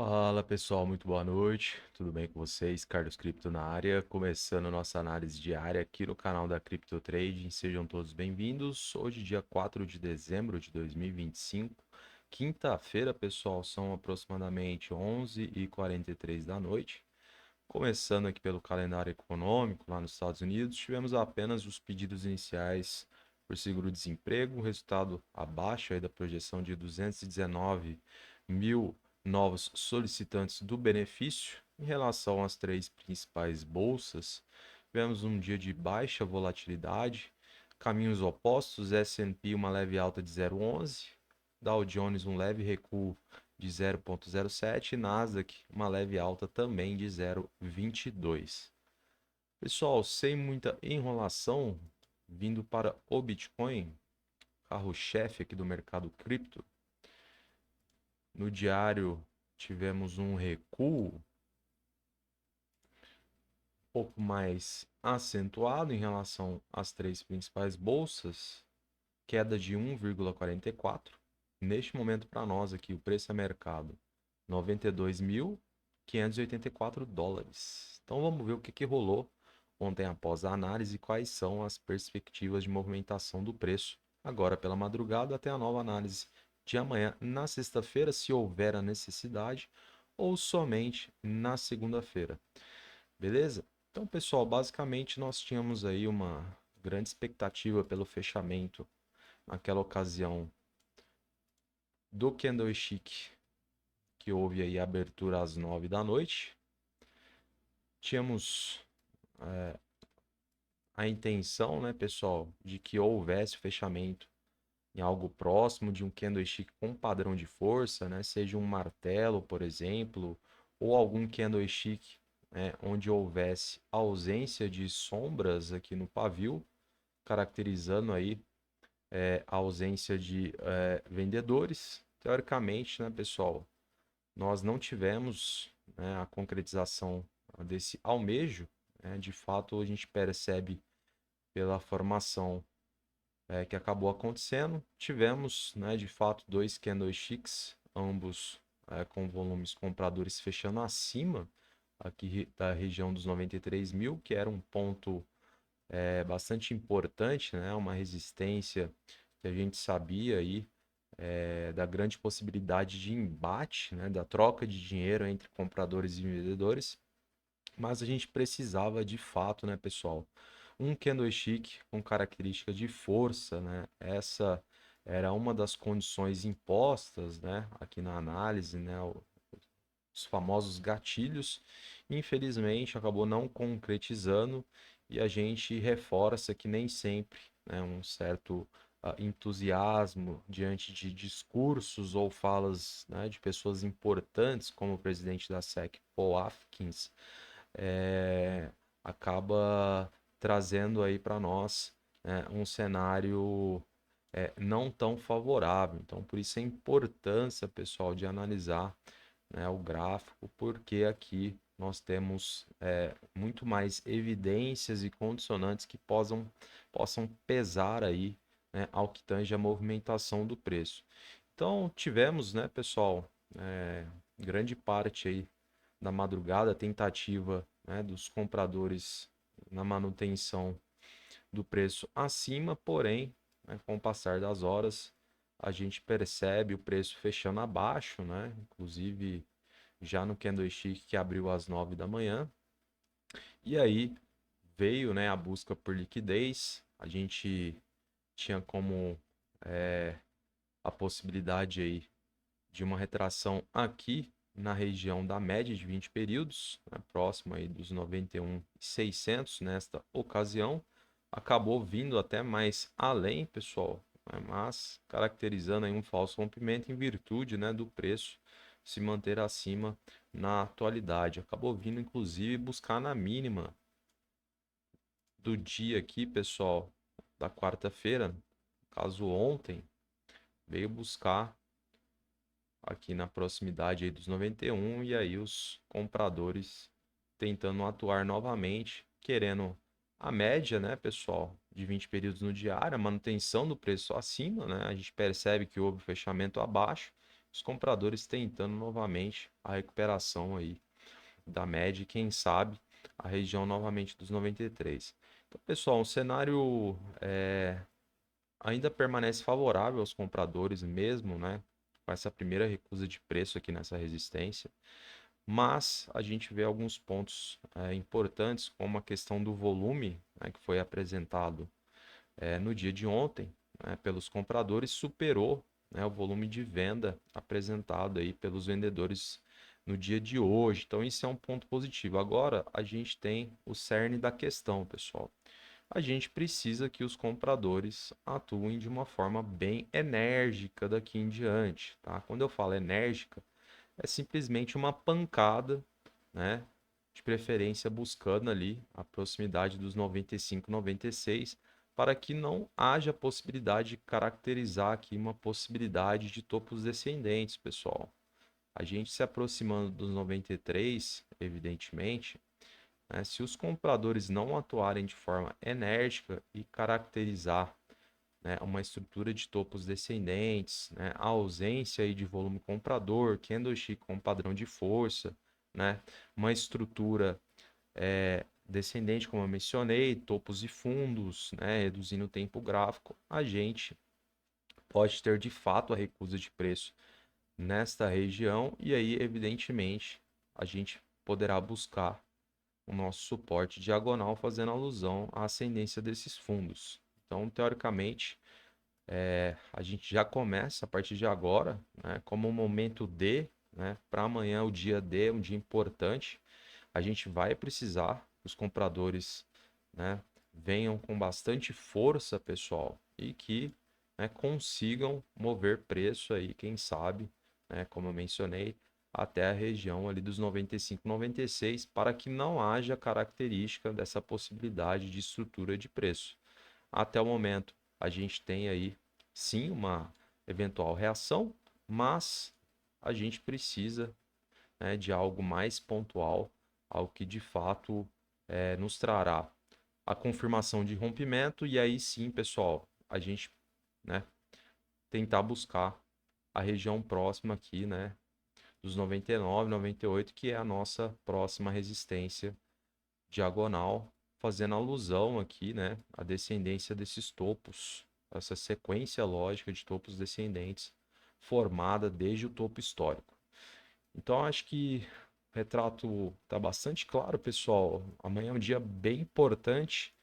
Fala pessoal, muito boa noite, tudo bem com vocês? Carlos Cripto na área, começando nossa análise diária aqui no canal da Crypto Trading, sejam todos bem-vindos. Hoje, dia 4 de dezembro de 2025, quinta-feira, pessoal, são aproximadamente 11h43 da noite. Começando aqui pelo calendário econômico lá nos Estados Unidos, tivemos apenas os pedidos iniciais por seguro-desemprego, um resultado abaixo aí da projeção de 219 mil novos solicitantes do benefício. Em relação às três principais bolsas, tivemos um dia de baixa volatilidade, caminhos opostos, S&P uma leve alta de 0,11, Dow Jones um leve recuo de 0,07 e Nasdaq uma leve alta também de 0,22. Pessoal, sem muita enrolação, vindo para o Bitcoin, carro-chefe aqui do mercado cripto, no diário tivemos um recuo um pouco mais acentuado em relação às três principais bolsas, queda de 1,44. Neste momento, para nós aqui, o preço a mercado 92.584 dólares. Então vamos ver o que rolou ontem após a análise e quais são as perspectivas de movimentação do preço agora pela madrugada até a nova análise de amanhã, na sexta-feira, se houver a necessidade, ou somente na segunda-feira. Beleza? Então, pessoal, basicamente nós tínhamos aí uma grande expectativa pelo fechamento naquela ocasião do candlestick que houve aí a abertura às 9 da noite. Tínhamos a intenção, né, pessoal, de que houvesse o fechamento em algo próximo de um candlestick com padrão de força, né, seja um martelo, por exemplo, ou algum candlestick, né, onde houvesse ausência de sombras aqui no pavio, caracterizando aí a ausência de vendedores. Teoricamente, né, pessoal, nós não tivemos, né, a concretização desse almejo, né, de fato a gente percebe pela formação que acabou acontecendo. Tivemos, né, de fato, dois candlesticks, ambos com volumes compradores fechando acima aqui da região dos 93 mil, que era um ponto bastante importante, né, uma resistência que a gente sabia aí da grande possibilidade de embate, né, da troca de dinheiro entre compradores e vendedores, mas a gente precisava de fato, né, pessoal, um candlestick com característica de força, né? Essa era uma das condições impostas, né, aqui na análise, né, os famosos gatilhos. Infelizmente, acabou não concretizando e a gente reforça que nem sempre, né, um certo entusiasmo diante de discursos ou falas, né, de pessoas importantes, como o presidente da SEC, Paul Atkins, acaba trazendo aí para nós, né, um cenário não tão favorável. Então, por isso a importância, pessoal, de analisar, né, o gráfico, porque aqui nós temos muito mais evidências e condicionantes que possam pesar aí, né, ao que tange a movimentação do preço. Então, tivemos, né, pessoal, grande parte aí da madrugada, tentativa, né, dos compradores na manutenção do preço acima, porém, né, com o passar das horas, a gente percebe o preço fechando abaixo, né? Inclusive já no candlestick que abriu às 9 da manhã. E aí veio, né, a busca por liquidez. A gente tinha como a possibilidade aí de uma retração aqui na região da média de 20 períodos, né, próximo aí dos 91.600 nesta ocasião. Acabou vindo até mais além, pessoal, né, mas caracterizando aí um falso rompimento em virtude, né, do preço se manter acima na atualidade. Acabou vindo, inclusive, buscar na mínima do dia aqui, pessoal, da quarta-feira, caso ontem, veio buscar aqui na proximidade aí dos 91 e aí os compradores tentando atuar novamente, querendo a média, né, pessoal, de 20 períodos no diário, a manutenção do preço acima, né? A gente percebe que houve fechamento abaixo, os compradores tentando novamente a recuperação aí da média e quem sabe a região novamente dos 93. Então, pessoal, um cenário ainda permanece favorável aos compradores mesmo, né? Com essa primeira recusa de preço aqui nessa resistência, mas a gente vê alguns pontos importantes, como a questão do volume, né, que foi apresentado no dia de ontem, né, pelos compradores, superou, né, o volume de venda apresentado aí pelos vendedores no dia de hoje. Então, isso é um ponto positivo. Agora, a gente tem o cerne da questão, pessoal. A gente precisa que os compradores atuem de uma forma bem enérgica daqui em diante, tá? Quando eu falo enérgica, é simplesmente uma pancada, né? De preferência buscando ali a proximidade dos 95, 96, para que não haja possibilidade de caracterizar aqui uma possibilidade de topos descendentes, pessoal. A gente se aproximando dos 93, evidentemente, né, se os compradores não atuarem de forma enérgica e caracterizar, né, uma estrutura de topos descendentes, né, a ausência aí de volume comprador, candlestick com padrão de força, né, uma estrutura descendente, como eu mencionei, topos e fundos, né, reduzindo o tempo gráfico, a gente pode ter de fato a recusa de preço nesta região e aí, evidentemente, a gente poderá buscar o nosso suporte diagonal, fazendo alusão à ascendência desses fundos. Então, teoricamente, a gente já começa a partir de agora, né, como um momento D, né, para amanhã o dia D, um dia importante. A gente vai precisar que os compradores, né, venham com bastante força, pessoal, e que, né, consigam mover preço aí, quem sabe, né, como eu mencionei, até a região ali dos 95, 96, para que não haja característica dessa possibilidade de estrutura de preço. Até o momento, a gente tem aí sim uma eventual reação, mas a gente precisa, né, de algo mais pontual, algo que de fato nos trará a confirmação de rompimento, e aí sim, pessoal, a gente, né, tentar buscar a região próxima aqui, né, dos 99, 98, que é a nossa próxima resistência diagonal, fazendo alusão aqui, né, à descendência desses topos, essa sequência lógica de topos descendentes formada desde o topo histórico. Então, acho que o retrato está bastante claro, pessoal. Amanhã é um dia bem importante.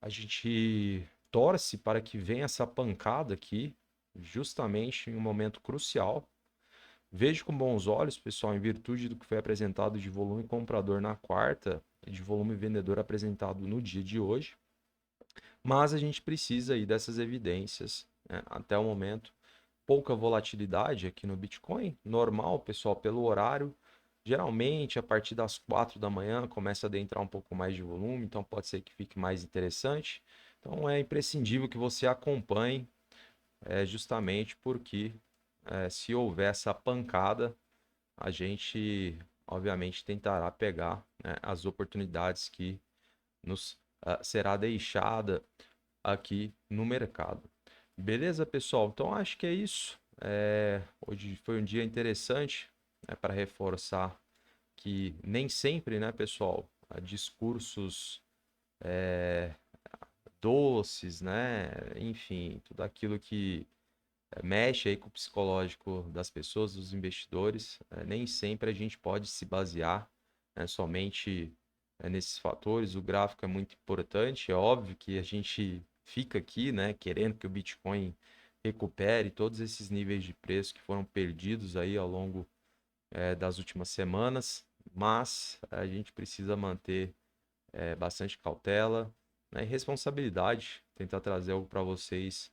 A gente torce para que venha essa pancada aqui, justamente em um momento crucial. Vejo com bons olhos, pessoal, em virtude do que foi apresentado de volume comprador na quarta e de volume vendedor apresentado no dia de hoje. Mas a gente precisa aí dessas evidências, né? Até o momento, pouca volatilidade aqui no Bitcoin, normal, pessoal, pelo horário. Geralmente, a partir das 4 da manhã, começa a adentrar um pouco mais de volume, então pode ser que fique mais interessante. Então, é imprescindível que você acompanhe, justamente porque se houver essa pancada, a gente, obviamente, tentará pegar, né, as oportunidades que nos será deixada aqui no mercado. Beleza, pessoal? Então acho que é isso. Hoje foi um dia interessante, né, para reforçar que nem sempre, né, pessoal, discursos doces, né, enfim, tudo aquilo que mexe aí com o psicológico das pessoas, dos investidores, nem sempre a gente pode se basear, né, somente nesses fatores. O gráfico é muito importante, é óbvio que a gente fica aqui, né, querendo que o Bitcoin recupere todos esses níveis de preço que foram perdidos aí ao longo das últimas semanas, mas a gente precisa manter bastante cautela, né, e responsabilidade, tentar trazer algo para vocês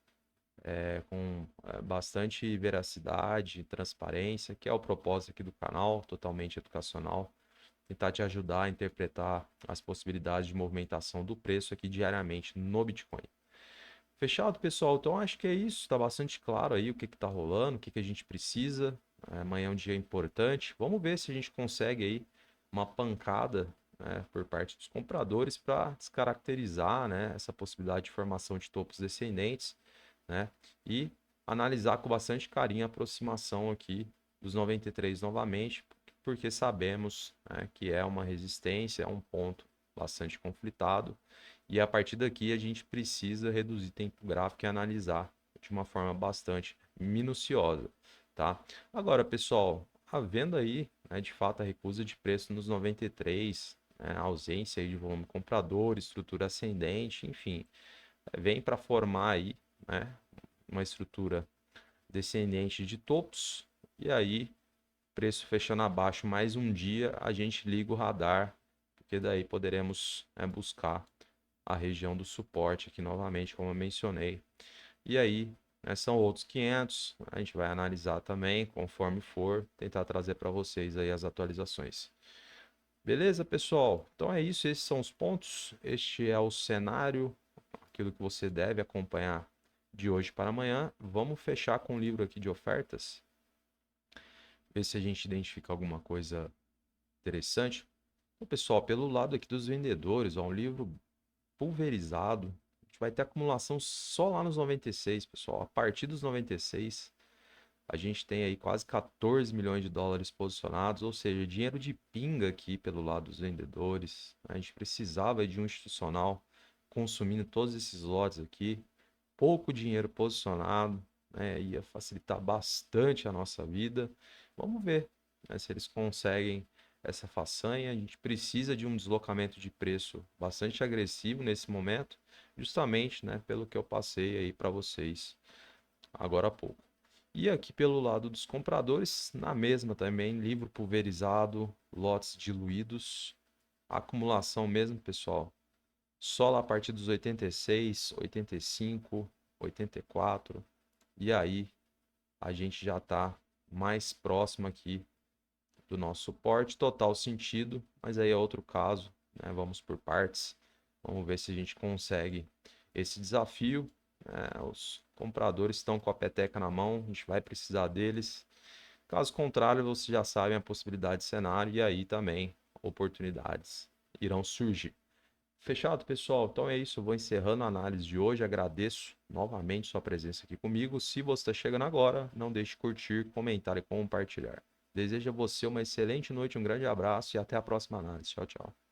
com bastante veracidade, transparência, que é o propósito aqui do canal, totalmente educacional, tentar te ajudar a interpretar as possibilidades de movimentação do preço aqui diariamente no Bitcoin. Fechado, pessoal? Então acho que é isso, está bastante claro aí o que está rolando, o que a gente precisa. Amanhã é um dia importante. Vamos ver se a gente consegue aí uma pancada, né, por parte dos compradores para descaracterizar, né, essa possibilidade de formação de topos descendentes, né? E analisar com bastante carinho a aproximação aqui dos 93 novamente, porque sabemos, né, que é uma resistência, é um ponto bastante conflitado, e a partir daqui a gente precisa reduzir tempo gráfico e analisar de uma forma bastante minuciosa, tá? Agora, pessoal, havendo aí, né, de fato, a recusa de preço nos 93, né, a ausência aí de volume comprador, estrutura ascendente, enfim, vem para formar aí, né, uma estrutura descendente de topos, e aí, preço fechando abaixo mais um dia, a gente liga o radar, porque daí poderemos, né, buscar a região do suporte aqui novamente, como eu mencionei. E aí, né, são outros 500, a gente vai analisar também, conforme for, tentar trazer para vocês aí as atualizações. Beleza, pessoal? Então é isso, esses são os pontos, este é o cenário, aquilo que você deve acompanhar de hoje para amanhã. Vamos fechar com o livro aqui de ofertas, ver se a gente identifica alguma coisa interessante. Então, pessoal, pelo lado aqui dos vendedores, ó, um livro pulverizado. A gente vai ter acumulação só lá nos 96, pessoal. A partir dos 96, a gente tem aí quase 14 milhões de dólares posicionados, ou seja, dinheiro de pinga aqui pelo lado dos vendedores. A gente precisava de um institucional consumindo todos esses lotes aqui. Pouco dinheiro posicionado, né? Ia facilitar bastante a nossa vida. Vamos ver, né, se eles conseguem essa façanha. A gente precisa de um deslocamento de preço bastante agressivo nesse momento, justamente, né, pelo que eu passei aí para vocês agora há pouco. E aqui pelo lado dos compradores, na mesma também, livro pulverizado, lotes diluídos, acumulação mesmo, pessoal. Só lá a partir dos 86, 85, 84. E aí a gente já está mais próximo aqui do nosso suporte. Total sentido, mas aí é outro caso, né? Vamos por partes. Vamos ver se a gente consegue esse desafio. Os compradores estão com a peteca na mão, a gente vai precisar deles. Caso contrário, vocês já sabem a possibilidade de cenário e aí também oportunidades irão surgir. Fechado, pessoal? Então é isso. Eu vou encerrando a análise de hoje. Agradeço novamente sua presença aqui comigo. Se você está chegando agora, não deixe de curtir, comentar e compartilhar. Desejo a você uma excelente noite, um grande abraço e até a próxima análise. Tchau, tchau.